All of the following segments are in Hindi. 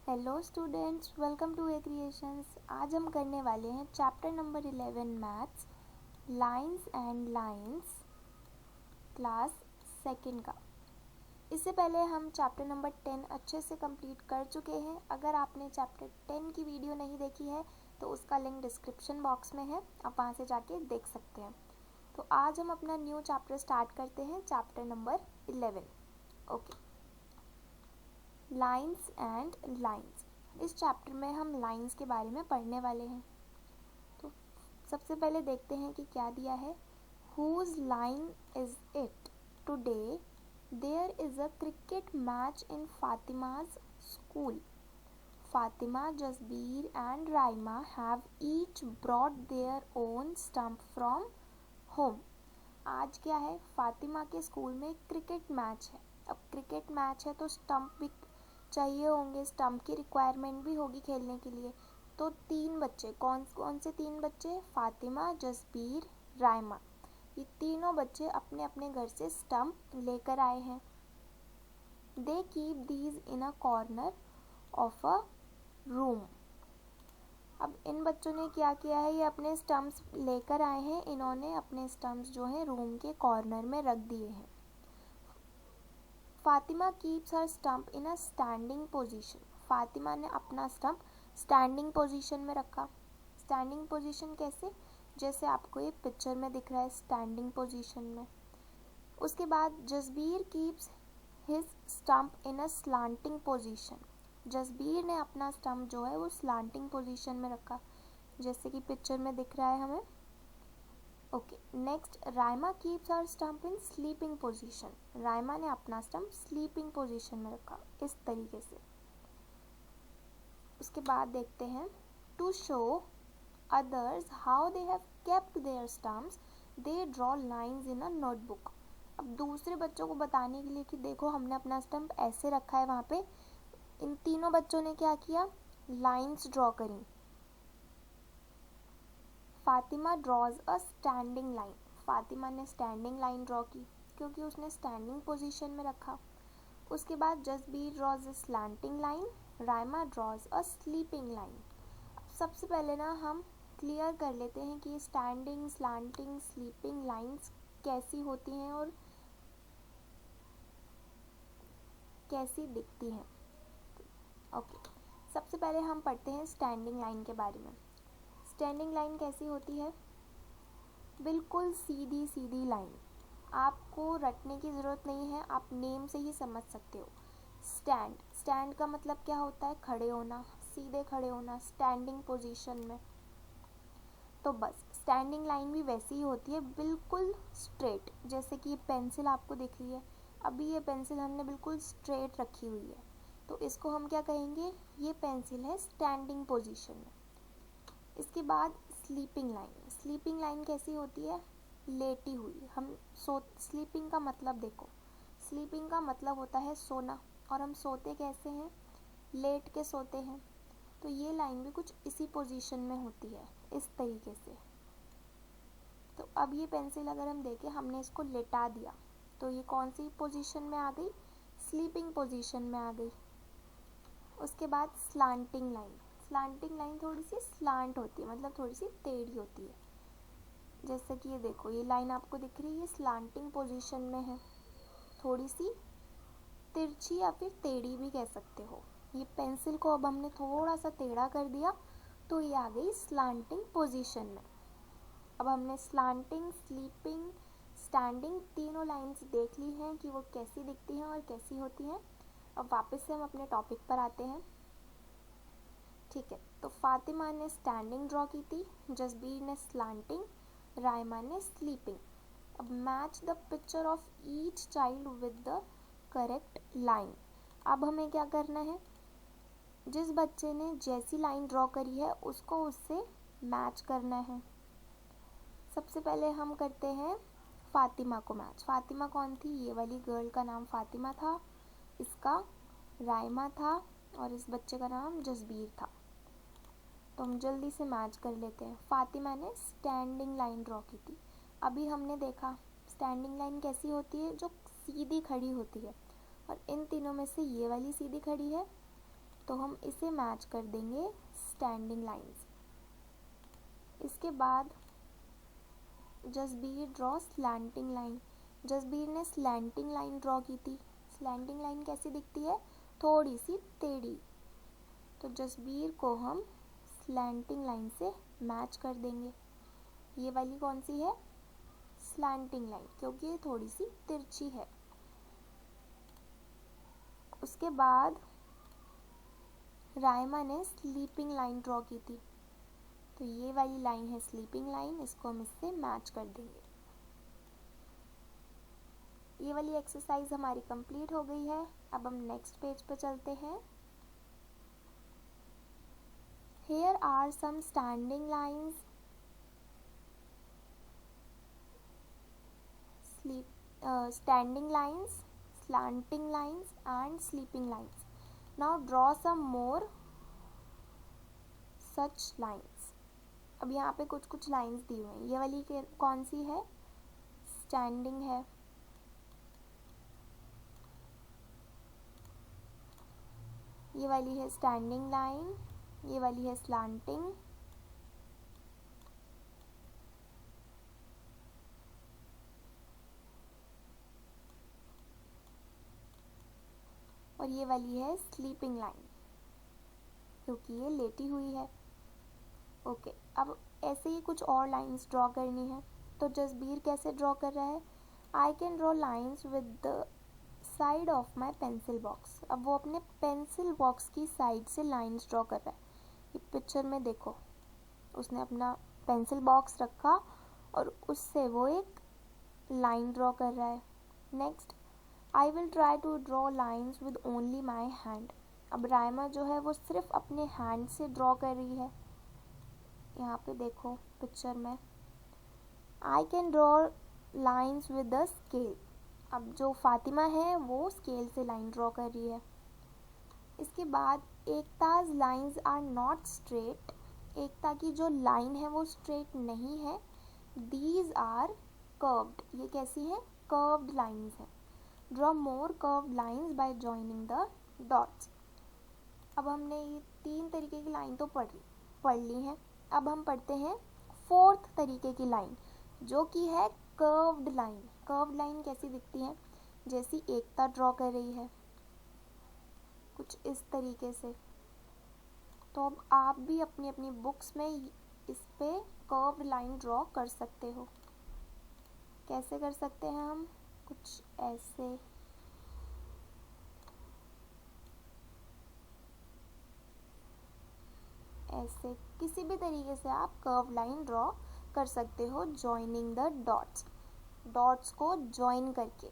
Hello students, welcome to A Creations. आज हम करने वाले हैं chapter number 11 maths, lines and lines, class second का। इससे पहले हम चैप्टर नंबर 10 अच्छे से कंप्लीट कर चुके हैं। अगर आपने चैप्टर 10 की वीडियो नहीं देखी है तो उसका लिंक डिस्क्रिप्शन बॉक्स में है, आप वहाँ से जाके देख सकते हैं। तो आज हम अपना न्यू चैप्टर स्टार्ट करते हैं, chapter number 11। Okay, lines and lines. इस चैप्टर में हम लाइंस के बारे में पढ़ने वाले हैं। तो सबसे पहले देखते हैं कि क्या दिया है। Whose line is it? Today there is a cricket match in Fatima's school. Fatima, Jasbir and Raima have each brought their own stump from home. आज क्या है, फातिमा के स्कूल में क्रिकेट मैच है। अब क्रिकेट मैच है तो स्टंप भी चाहिए होंगे, स्टंप की रिक्वायरमेंट भी होगी खेलने के लिए। तो 3 बच्चे, कौन कौन से 3 बच्चे? फातिमा, जसबीर, राइमा, ये तीनों बच्चे अपने अपने घर से स्टंप लेकर आए हैं। They keep these in a corner of a room. अब इन बच्चों ने क्या किया है, ये अपने स्टंप्स लेकर आए हैं। इन्होंने अपने स्टंप्स जो है रूम के कॉर्नर में रख दिए हैं। Fatima keeps her stump in a standing position. Fatima ने अपना स्टंप स्टैंडिंग पोजीशन में रखा। स्टैंडिंग पोजीशन कैसे? जैसे आपको ये पिक्चर में दिख रहा है, स्टैंडिंग पोजीशन में। उसके बाद जसबीर कीप्स हिज स्टंप इन अ स्लांटिंग पोजीशन। जसबीर ने अपना स्टंप जो है वो स्लांटिंग पोजीशन में रखा, जैसे कि पिक्चर में दिख रहा है हमें। Okay, next, Raima keeps her stump इन स्लीपिंग पोजीशन। राइमा ने अपना स्टंप स्लीपिंग पोजीशन में रखा, इस तरीके से। उसके बाद देखते हैं, to show others how they have kept their stumps they draw lines in a notebook. अब दूसरे बच्चों को बताने के लिए कि देखो हमने अपना स्टंप ऐसे रखा है, वहाँ पे इन तीनों बच्चों ने क्या किया, लाइंस ड्रॉ करी। Fatima draws a standing line. Fatima ने स्टैंडिंग लाइन ड्रॉ की क्योंकि उसने स्टैंडिंग पोजीशन में रखा। उसके बाद Jasbir draws a slanting line, Raima draws a sleeping line. सबसे पहले ना हम क्लियर कर लेते हैं कि स्टैंडिंग, स्लैंटिंग, स्लीपिंग लाइंस कैसी होती हैं और कैसी दिखती हैं। ओके, सबसे पहले हम पढ़ते हैं स्टैंडिंग लाइन के बारे में। स्टैंडिंग लाइन कैसी होती है? बिल्कुल सीधी सीधी लाइन। आपको रटने की ज़रूरत नहीं है, आप नेम से ही समझ सकते हो। स्टैंड, स्टैंड का मतलब क्या होता है? खड़े होना, सीधे खड़े होना, स्टैंडिंग पोजीशन में। तो बस स्टैंडिंग लाइन भी वैसी ही होती है, बिल्कुल स्ट्रेट। जैसे कि ये पेंसिल आपको दिख रही है, अभी ये पेंसिल हमने बिल्कुल स्ट्रेट रखी हुई है, तो इसको हम क्या कहेंगे? ये पेंसिल है स्टैंडिंग पोजीशन में। इसके बाद स्लीपिंग लाइन। स्लीपिंग लाइन कैसी होती है? लेटी हुई। हम स्लीपिंग का मतलब देखो, स्लीपिंग का मतलब होता है सोना, और हम सोते कैसे हैं? लेट के सोते हैं। तो ये लाइन भी कुछ इसी पोजीशन में होती है, इस तरीके से। तो अब ये पेंसिल अगर हम देखें, हमने इसको लेटा दिया, तो ये कौन सी पोजीशन में आ गई? स्लीपिंग पोजीशन में आ गई। उसके बाद स्लांटिंग लाइन। स्लांटिंग लाइन थोड़ी सी स्लांट होती है, मतलब थोड़ी सी टेढ़ी होती है। जैसे कि ये देखो, ये लाइन आपको दिख रही है, ये स्लांटिंग पोजीशन में है, थोड़ी सी तिरछी या फिर टेढ़ी भी कह सकते हो। ये पेंसिल को अब हमने थोड़ा सा टेढ़ा कर दिया, तो ये आ गई स्लांटिंग पोजीशन में। अब हमने स्लांटिंग, स्लीपिंग, स्टैंडिंग तीनों लाइंस देख ली हैं कि वो कैसी दिखती हैं और कैसी होती हैं। अब वापस से हम अपने टॉपिक पर आते हैं। ठीक है, तो फातिमा ने स्टैंडिंग ड्रॉ की थी, जसबीर ने स्लांटिंग, राइमा ने स्लीपिंग। अब match the picture of each child with the correct line. अब हमें क्या करना है? जिस बच्चे ने जैसी लाइन ड्रॉ करी है उसको उससे मैच करना है। सबसे पहले हम करते हैं फातिमा को मैच। फातिमा कौन थी? ये वाली गर्ल का नाम फातिमा था, इसका राइमा था, और इस बच्चे का नाम जसबीर था। तो हम जल्दी से मैच कर लेते हैं। फातिमा ने स्टैंडिंग लाइन ड्रॉ की थी। अभी हमने देखा स्टैंडिंग लाइन कैसी होती है? जो सीधी खड़ी होती है, और इन तीनों में से ये वाली सीधी खड़ी है, तो हम इसे मैच कर देंगे स्टैंडिंग लाइंस। इसके बाद Jasbir draw slanting line. Jasbir ने स्लैंटिंग लाइन ड्रॉ की थी। स्लैंटिंग लाइन कैसी दिखती है? थोड़ी सी टेढ़ी। तो जसबीर को हम स्लैंटिंग लाइन से मैच कर देंगे। ये वाली कौन सी है? स्लैंटिंग लाइन, क्योंकि ये थोड़ी सी तिरछी है। उसके बाद रायमा ने स्लीपिंग लाइन ड्रॉ की थी। तो ये वाली लाइन है स्लीपिंग लाइन, इसको हम इससे मैच कर देंगे। ये वाली एक्सरसाइज हमारी कंप्लीट हो गई है। अब हम नेक्स्ट पेज पे चलते हैं। Here are some standing lines, standing lines, slanting lines and sleeping lines. Now draw some more such lines. अब यहाँ पे कुछ कुछ लाइंस दी हुई हैं। ये वाली कौन सी है? स्टैंडिंग है। ये वाली है स्टैंडिंग लाइन, ये वाली है स्लैंटिंग, और ये वाली है स्लीपिंग लाइन, क्योंकि ये लेटी हुई है। ओके, अब ऐसे ही कुछ और लाइंस ड्रॉ करनी है। तो जसबीर कैसे ड्रॉ कर रहा है? I can draw lines with the side of my pencil box. अब वो अपने पेंसिल बॉक्स की साइड से लाइंस ड्रॉ कर रहा है। ये पिक्चर में देखो, उसने अपना पेंसिल बॉक्स रखा और उससे वो एक लाइन ड्रॉ कर रहा है। Next, I will try to draw lines with only my hand. अब रायमा जो है वो सिर्फ अपने हैंड से ड्रॉ कर रही है। यहाँ पे देखो पिक्चर में, I can draw lines with the scale. अब जो फातिमा है वो स्केल से लाइन ड्रॉ कर रही है। इसके बाद Ekta's lines are not straight. Ekta की जो लाइन है वो स्ट्रेट नहीं है। These are curved. ये कैसी है? कर्व्ड लाइंस है। Draw more curved lines by joining the dots. अब हमने ये 3 तरीके की लाइन तो पढ़ ली हैं। अब हम पढ़ते हैं 4th तरीके की लाइन, जो कि है कर्व्ड लाइन। कर्व्ड लाइन कैसी दिखती है? जैसी एकता ड्रॉ कर रही है, कुछ इस तरीके से। तो अब आप भी अपनी अपनी बुक्स में इस पे कर्व्ड लाइन ड्रॉ कर सकते हो। कैसे कर सकते हैं हम? कुछ ऐसे। ऐसे किसी भी तरीके से आप कर्व लाइन ड्रॉ कर सकते हो, जॉइनिंग द डॉट्स। डॉट्स को जॉइन करके।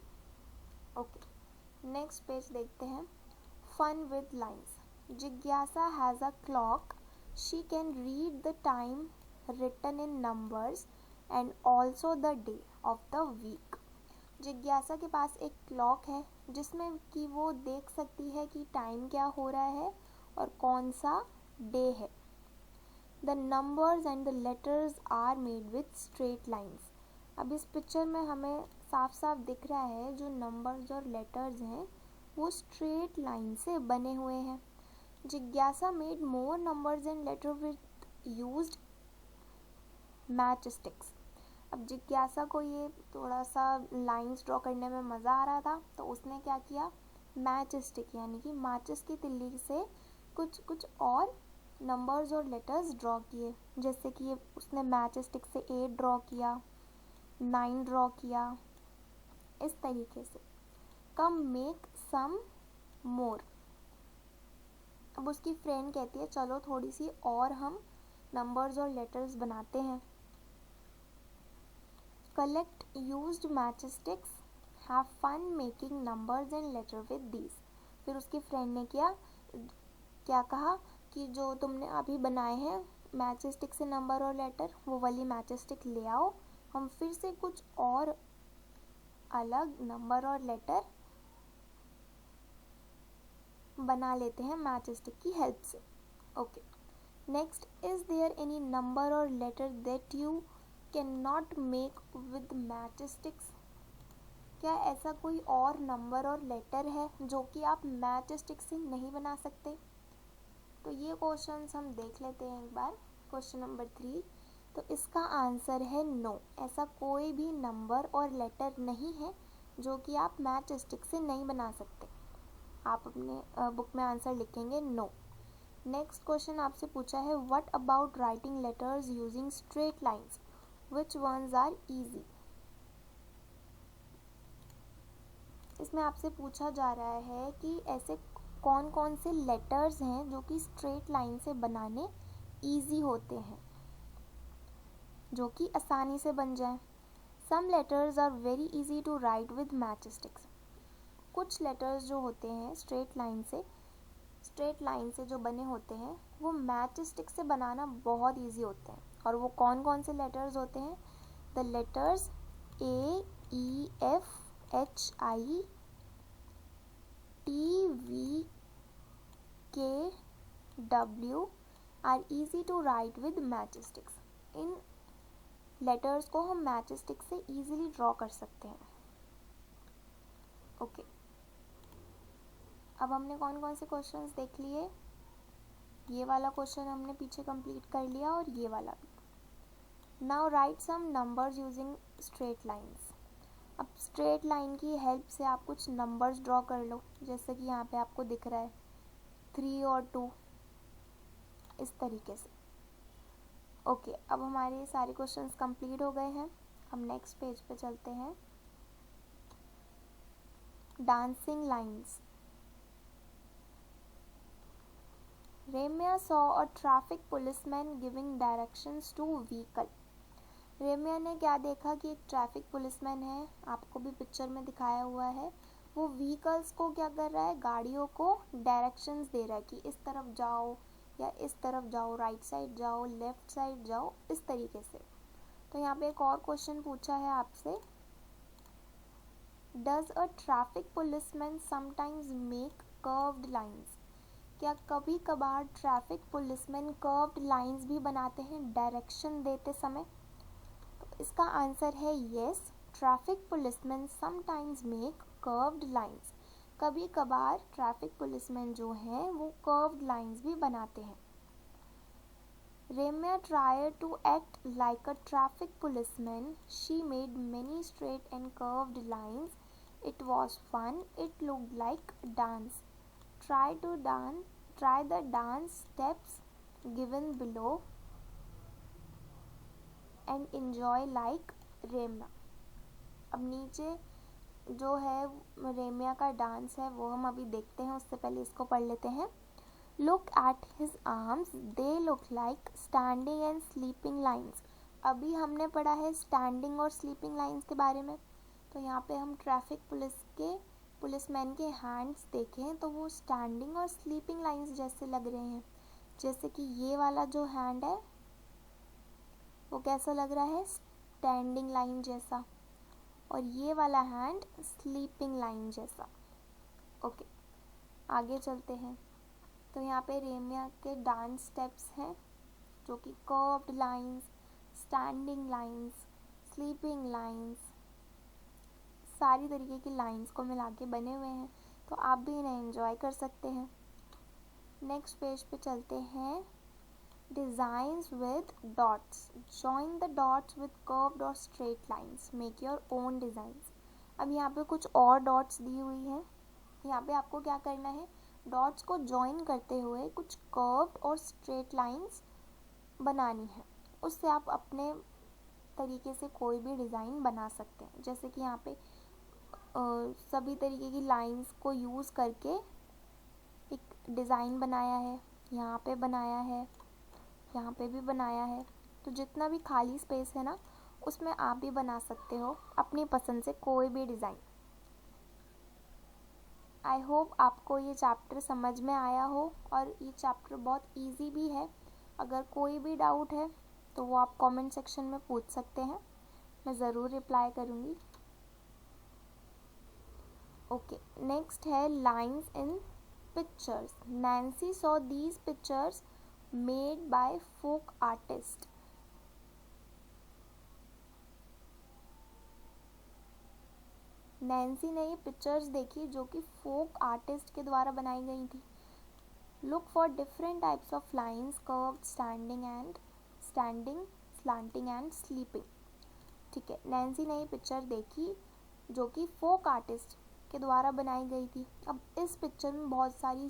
ओके, नेक्स्ट पेज देखते हैं। Fun with lines. जिज्ञासा has a clock. She can read the time written in numbers and also the day of the week. जिज्ञासा के पास एक क्लॉक है जिसमें कि वो देख सकती है कि टाइम क्या हो रहा है और कौन सा डे है। The numbers and the letters are made with straight lines. अब इस पिक्चर में हमें साफ साफ दिख रहा है जो नंबर्स और लेटर्स हैं वो स्ट्रेट लाइन से बने हुए हैं। जिज्ञासा made more numbers and letter with used match sticks. अब जिज्ञासा को ये थोड़ा सा लाइंस ड्रॉ करने में मज़ा आ रहा था, तो उसने क्या किया? मैच स्टिक यानी कि माचिस की तिल्ली से कुछ कुछ और नंबर्स और लेटर्स ड्रॉ किए। जैसे कि उसने मैच स्टिक से 8 ड्रॉ किया, 9 ड्रॉ किया, इस तरीके से। कम मेक सम मोर। अब उसकी फ्रेंड कहती है चलो थोड़ी सी और हम नंबर्स और लेटर्स बनाते हैं। Collect used match sticks, have fun making numbers and letter with these. फिर उसकी फ्रेंड ने क्या कहा कि जो तुमने अभी बनाए हैं मैच स्टिक से नंबर और लेटर, वो वाली मैच स्टिक ले आओ, हम फिर से कुछ और अलग नंबर और लेटर बना लेते हैं मैच स्टिक की हेल्प से। Okay, next, is there any number or letter that you can not make with match sticks. क्या ऐसा कोई और नंबर और लेटर है जो कि आप मैच स्टिक से नहीं बना सकते? तो ये क्वेश्चन हम देख लेते हैं एक बार। क्वेश्चन नंबर 3, तो इसका आंसर है नो। ऐसा कोई भी नंबर और लेटर नहीं है जो कि आप मैच स्टिक से नहीं बना सकते। आप अपने बुक में आंसर लिखेंगे नो। नेक्स्ट क्वेश्चन आपसे पूछा है what about writing letters using straight lines, which ones are easy. इसमें आपसे पूछा जा रहा है कि ऐसे कौन कौन से लेटर्स हैं जो कि स्ट्रेट लाइन से बनाने इजी होते हैं, जो कि आसानी से बन जाए। Some letters are very easy to write with match sticks. कुछ लेटर्स जो होते हैं स्ट्रेट लाइन से जो बने होते हैं वो मैच स्टिक से बनाना बहुत इजी होते हैं। और वो कौन कौन से लेटर्स होते हैं? The letters A, E, F, H, I, T, V, K, W are easy to write with match sticks। इन लेटर्स को हम मैच स्टिक से easily ड्रॉ कर सकते हैं। ओके, अब हमने कौन कौन से क्वेश्चंस देख लिए? ये वाला क्वेश्चन हमने पीछे कंप्लीट कर लिया और ये वाला भी। Now write some numbers using straight lines. अब स्ट्रेट लाइन की हेल्प से आप कुछ नंबर्स ड्रॉ कर लो, जैसे कि यहाँ पे आपको दिख रहा है 3 और 2, इस तरीके से। ओके, अब हमारे सारे क्वेश्चंस कंप्लीट हो गए हैं। हम नेक्स्ट पेज पे चलते हैं। Dancing lines. Remya saw a traffic policeman giving directions to vehicle. Remya ने क्या देखा कि एक ट्रैफिक पुलिसमैन है, आपको भी पिक्चर में दिखाया हुआ है, वो व्हीकल्स को क्या कर रहा है, गाड़ियों को डायरेक्शंस दे रहा है कि इस तरफ जाओ या इस तरफ जाओ, राइट साइड जाओ, लेफ्ट साइड जाओ, इस तरीके से। तो यहाँ पे एक और क्वेश्चन पूछा है आपसे, does a traffic policeman sometimes make curved lines. क्या कभी कभार ट्रैफिक पुलिसमैन कर्व्ड लाइंस भी बनाते हैं डायरेक्शन देते समय? तो इसका आंसर है yes, traffic policeman sometimes make curved lines. कभी कभार ट्रैफिक पुलिसमैन जो हैं वो कर्व्ड लाइंस भी बनाते हैं। Ramya tried to act like a traffic policeman. She made many straight and curved lines. It was fun. It looked like a dance. Try the dance steps given below and enjoy like Ramya. अब नीचे जो है रेम्या का डांस है वो हम अभी देखते हैं, उससे पहले इसको पढ़ लेते हैं। Look at his arms, they look like standing and sleeping lines। अभी हमने पढ़ा है स्टैंडिंग और स्लीपिंग लाइंस के बारे में, तो यहाँ पे हम ट्रैफिक पुलिसमैन के हैंड्स देखें तो वो स्टैंडिंग और स्लीपिंग लाइंस जैसे लग रहे हैं। जैसे कि ये वाला जो हैंड है वो कैसा लग रहा है, स्टैंडिंग लाइन जैसा, और ये वाला हैंड स्लीपिंग लाइन जैसा। ओके, आगे चलते हैं। तो यहाँ पे रेम्या के डांस स्टेप्स हैं जो कि curved lines, standing lines, sleeping lines, सारी तरीके की लाइंस को मिला के बने हुए हैं, तो आप भी इन्हें एंजॉय कर सकते हैं। नेक्स्ट पेज पे चलते हैं। Designs with dots. Join the dots with curved और straight lines, make your own designs. अब यहाँ पे कुछ और डॉट्स दी हुई हैं, यहाँ पे आपको क्या करना है, डॉट्स को जॉइन करते हुए कुछ कर्व्ड और स्ट्रेट लाइंस बनानी है। उससे आप अपने तरीके से कोई भी डिज़ाइन बना सकते हैं। जैसे कि यहाँ पे सभी तरीके की लाइंस को यूज़ करके एक डिज़ाइन बनाया है, यहाँ पे बनाया है, यहाँ पे भी बनाया है। तो जितना भी खाली स्पेस है ना, उसमें आप भी बना सकते हो अपनी पसंद से कोई भी डिज़ाइन। आई होप आपको ये चैप्टर समझ में आया हो, और ये चैप्टर बहुत इजी भी है। अगर कोई भी डाउट है तो वो आप कमेंट सेक्शन में पूछ सकते हैं, मैं ज़रूर रिप्लाई करूँगी। ओके, नेक्स्ट है lines in pictures. Nancy saw these pictures made by folk artist. Nancy ने ये पिक्चर्स देखी जो कि फोक आर्टिस्ट के द्वारा बनाई गई थी। Look for different types of lines, curved, standing, slanting and sleeping. ठीक है, नैन्सी ने ये पिक्चर देखी जो कि फोक आर्टिस्ट के द्वारा बनाई गई थी। अब इस पिक्चर में बहुत सारी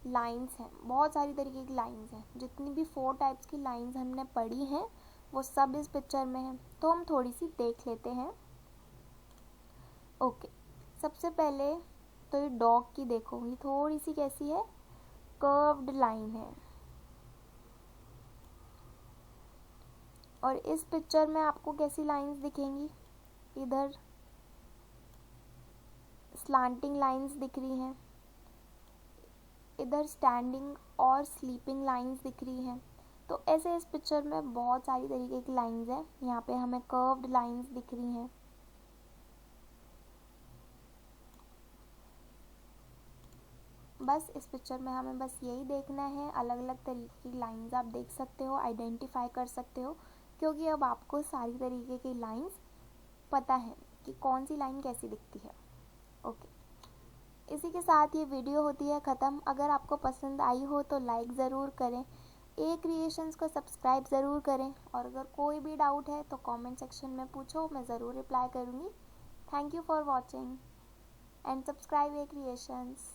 लाइंस हैं, बहुत सारी तरीके की लाइंस हैं। जितनी भी 4 टाइप्स की लाइंस हमने पढ़ी हैं वो सब इस पिक्चर में हैं, तो हम थोड़ी सी देख लेते हैं। ओके, सबसे पहले तो ये डॉग की देखो, ये थोड़ी सी कैसी है, कर्व्ड लाइन है। और इस पिक्चर में आपको कैसी लाइंस दिखेंगी, इधर स्लांटिंग लाइंस दिख रही हैं, इधर स्टैंडिंग और स्लीपिंग लाइंस दिख रही हैं। तो ऐसे इस पिक्चर में बहुत सारी तरीके की लाइंस हैं। यहाँ पे हमें कर्व्ड लाइंस दिख रही हैं। बस इस पिक्चर में हमें बस यही देखना है, अलग अलग तरीके की लाइंस आप देख सकते हो, आइडेंटिफाई कर सकते हो, क्योंकि अब आपको सारी तरीके की लाइंस पता है कि कौन सी लाइन कैसी दिखती है। ओके, इसी के साथ ये वीडियो होती है ख़त्म। अगर आपको पसंद आई हो तो लाइक ज़रूर करें, ए क्रिएशंस को सब्सक्राइब ज़रूर करें, और अगर कोई भी डाउट है तो कमेंट सेक्शन में पूछो, मैं ज़रूर रिप्लाई करूँगी। Thank you for watching and subscribe A creations.